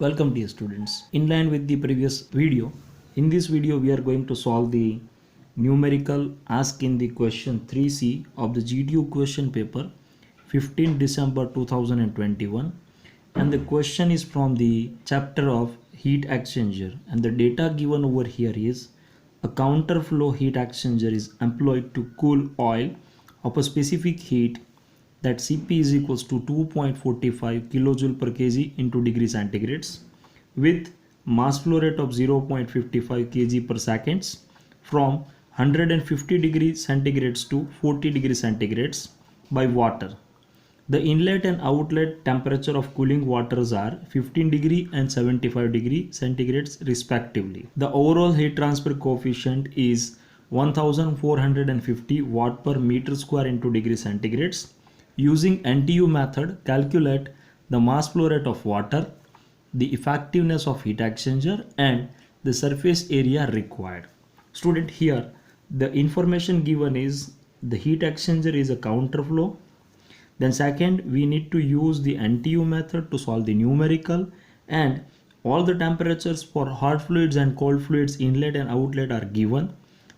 Welcome dear students. In line with the previous video, in this video we are going to solve the numerical asked in the question 3C of the GTU question paper 15 December 2021, and the question is from the chapter of heat exchanger, and the data given over here is a counterflow heat exchanger is employed to cool oil of a specific heat that Cp is equals to 2.45 kilojoule per kg into degree centigrades with mass flow rate of 0.55 kg per seconds from 150 degree centigrades to 40 degree centigrades by water. The inlet and outlet temperature of cooling waters are 15 degree and 75 degree centigrades respectively. The overall heat transfer coefficient is 1450 watt per meter square into degree centigrades. Using NTU method, calculate the mass flow rate of water, the effectiveness of heat exchanger, and the surface area required. Student, here the information given is the heat exchanger is a counterflow. Then second, we need to use the NTU method to solve the numerical, and all the temperatures for hot fluids and cold fluids inlet and outlet are given.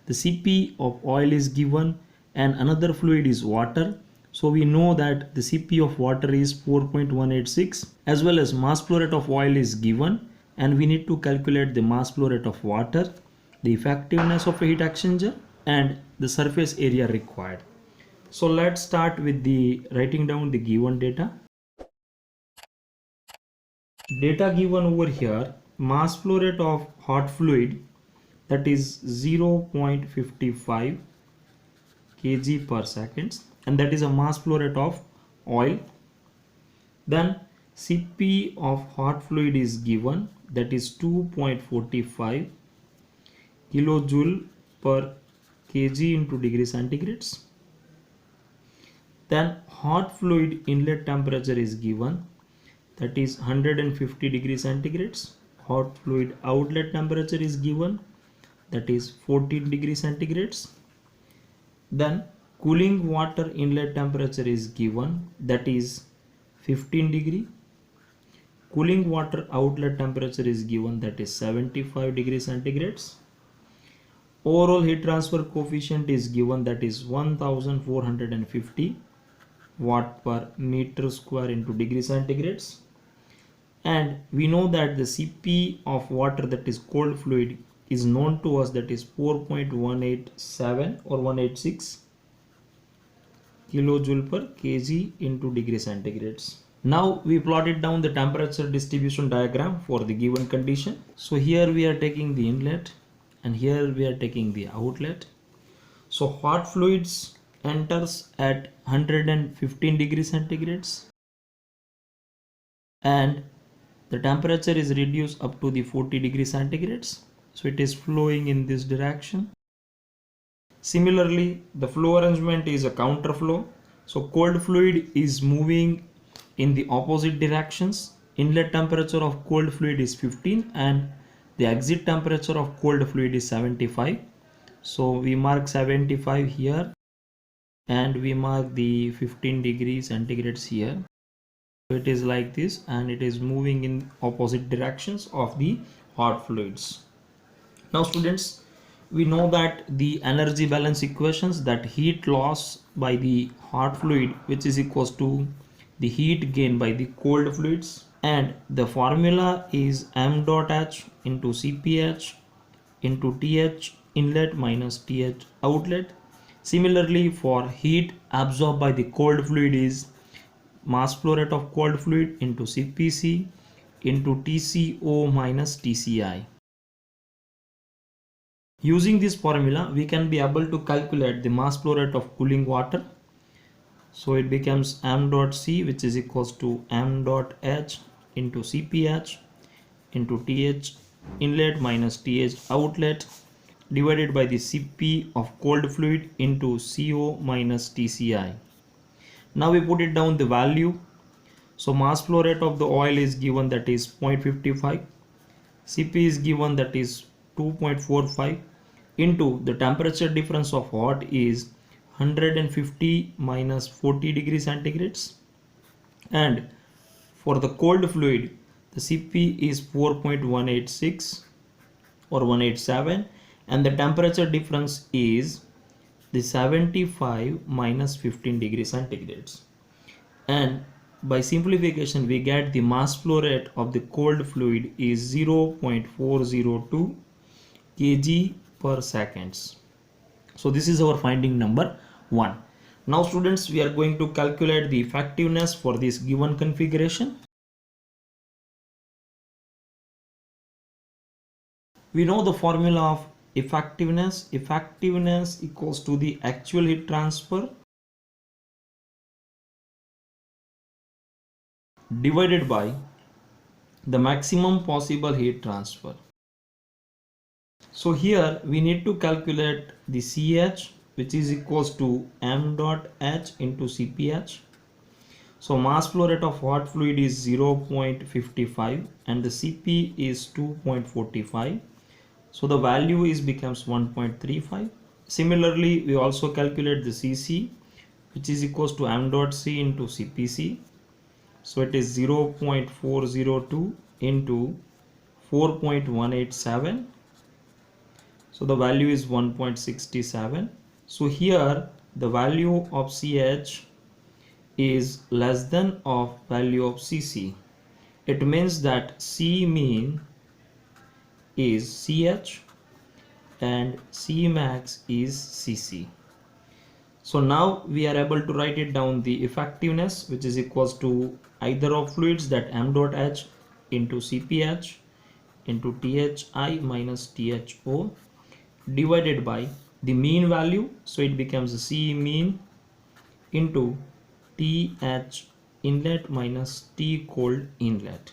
The Cp of oil is given and another fluid is water. So we know that the Cp of water is 4.186, as well as mass flow rate of oil is given, and we need to calculate the mass flow rate of water, the effectiveness of a heat exchanger, and the surface area required. So let's start with the writing down the given data. Data given over here, mass flow rate of hot fluid, that is 0.55 kg per second, and that is a mass flow rate of oil. Then Cp of hot fluid is given, that is 2.45 kilojoule per kg into degree centigrades. Then hot fluid inlet temperature is given, that is 150 degree centigrades. Hot fluid outlet temperature is given, that is 14 degree centigrades. Then cooling water inlet temperature is given, that is 15 degree. Cooling water outlet temperature is given, that is 75 degree centigrades. Overall heat transfer coefficient is given, that is 1450 watt per meter square into degree centigrades. And we know that the Cp of water, that is cold fluid, is known to us, that is 4.187 or 186 kilojoule per kg into degree centigrades. Now we plotted down the temperature distribution diagram for the given condition. So here we are taking the inlet and here we are taking the outlet. So hot fluids enters at 115 degrees centigrades and the temperature is reduced up to the 40 degrees centigrades. So it is flowing in this direction. Similarly, the flow arrangement is a counterflow. So cold fluid is moving in the opposite directions. Inlet temperature of cold fluid is 15 and the exit temperature of cold fluid is 75. So we mark 75 here and we mark the 15 degrees centigrades here. So it is like this and it is moving in opposite directions of the hot fluids. Now students, we know that the energy balance equations, that heat loss by the hot fluid which is equals to the heat gain by the cold fluids, and the formula is m dot h into Cph into Th inlet minus Th outlet. Similarly, for heat absorbed by the cold fluid is mass flow rate of cold fluid into Cpc into Tco minus Tci. Using this formula, we can be able to calculate the mass flow rate of cooling water. So it becomes m dot c, which is equals to m dot h into Cph into Th inlet minus Th outlet divided by the Cp of cold fluid into Co minus Tci. Now we put it down the value. So mass flow rate of the oil is given, that is 0.55. Cp is given, that is 2.45 into the temperature difference of hot is 150 minus 40 degrees centigrades, and for the cold fluid the Cp is 4.186 or 187, and the temperature difference is the 75 minus 15 degrees centigrades. And by simplification we get the mass flow rate of the cold fluid is 0.402 kg per seconds. So this is our finding number 1. Now students, we are going to calculate the effectiveness for this given configuration. We know the formula of effectiveness. Effectiveness equals to the actual heat transfer divided by the maximum possible heat transfer. So here we need to calculate the CH, which is equals to m dot h into CPH. So mass flow rate of hot fluid is 0.55 and the Cp is 2.45. So the value is becomes 1.35. Similarly, we also calculate the Cc, which is equals to m dot c into Cpc. So it is 0.402 into 4.187. So the value is 1.67. So here the value of CH is less than of value of Cc. It means that C mean is CH and C max is Cc. So now we are able to write it down, the effectiveness, which is equals to either of fluids, that m dot h into Cph into Thi minus Tho divided by the mean value. So it becomes C mean into Th inlet minus T cold inlet.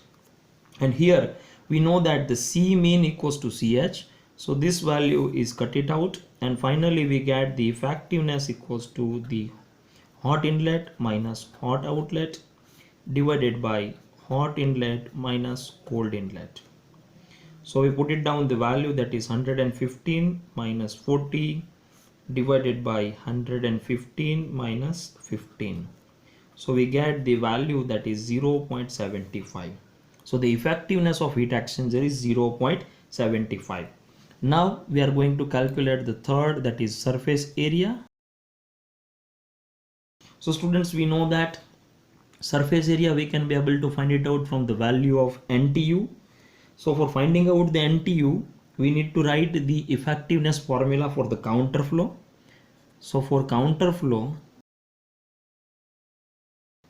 And here we know that the C mean equals to Ch. So this value is cut it out, and finally we get the effectiveness equals to the hot inlet minus hot outlet divided by hot inlet minus cold inlet. So we put it down, the value, that is 115 minus 40 divided by 115 minus 15. So we get the value, that is 0.75. So the effectiveness of heat exchanger is 0.75. Now we are going to calculate the third, that is surface area. So students, we know that surface area we can be able to find it out from the value of NTU. So for finding out the NTU, we need to write the effectiveness formula for the counterflow. So for counterflow,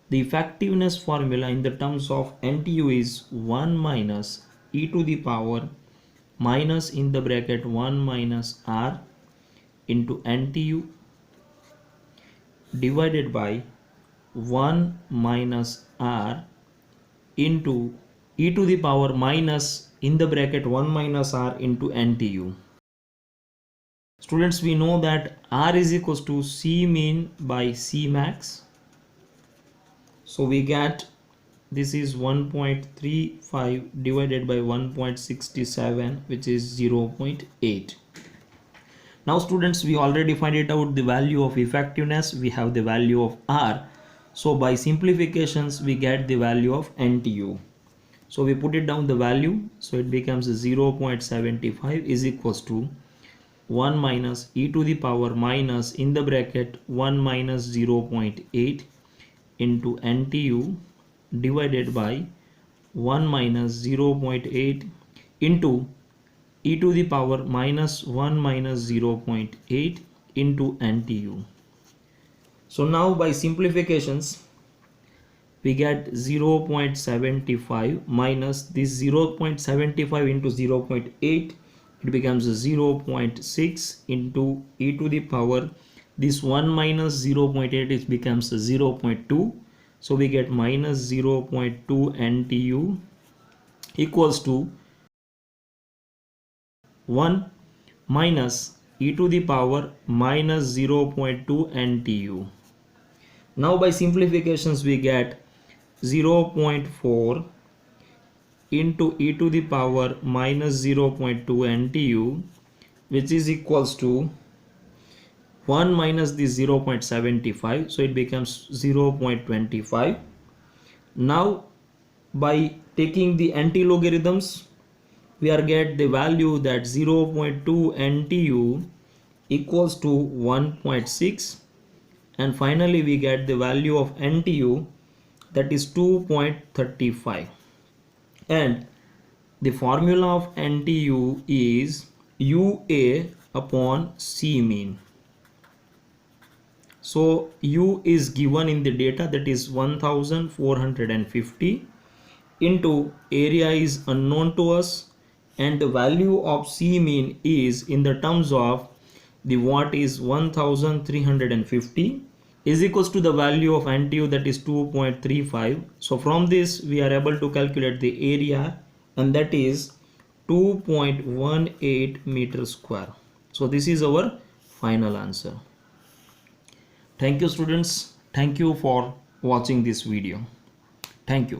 the effectiveness formula in the terms of NTU is 1 minus e to the power minus in the bracket 1 minus r into NTU divided by 1 minus r into e to the power minus in the bracket 1 minus r into NTU. Students, we know that r is equals to C mean by C max. So we get this is 1.35 divided by 1.67, which is 0.8. Now students, we already find it out the value of effectiveness. We have the value of R. So by simplifications we get the value of NTU. So we put it down the value. So it becomes 0.75 is equals to 1 minus e to the power minus in the bracket 1 minus 0.8 into NTU divided by 1 minus 0.8 into e to the power minus 1 minus 0.8 into NTU. So now by simplifications we get 0.75 minus this 0.75 into 0.8, it becomes 0.6 into e to the power this 1 minus 0.8, it becomes 0.2. So we get minus 0.2 NTU equals to 1 minus e to the power minus 0.2 NTU. Now by simplifications we get 0.4 into e to the power minus 0.2 NTU, which is equals to 1 minus the 0.75, so it becomes 0.25. Now by taking the anti-logarithms, we are get the value that 0.2 NTU equals to 1.6, and finally we get the value of NTU, that is 2.35, and the formula of NTU is UA upon C mean. So U is given in the data, that is 1450, into area is unknown to us, and the value of C mean is in the terms of the watt is 1350 is equals to the value of NTU, that is 2.35. So from this we are able to calculate the area, and that is 2.18 meter square. So this is our final answer. Thank you students. Thank you for watching this video. Thank you.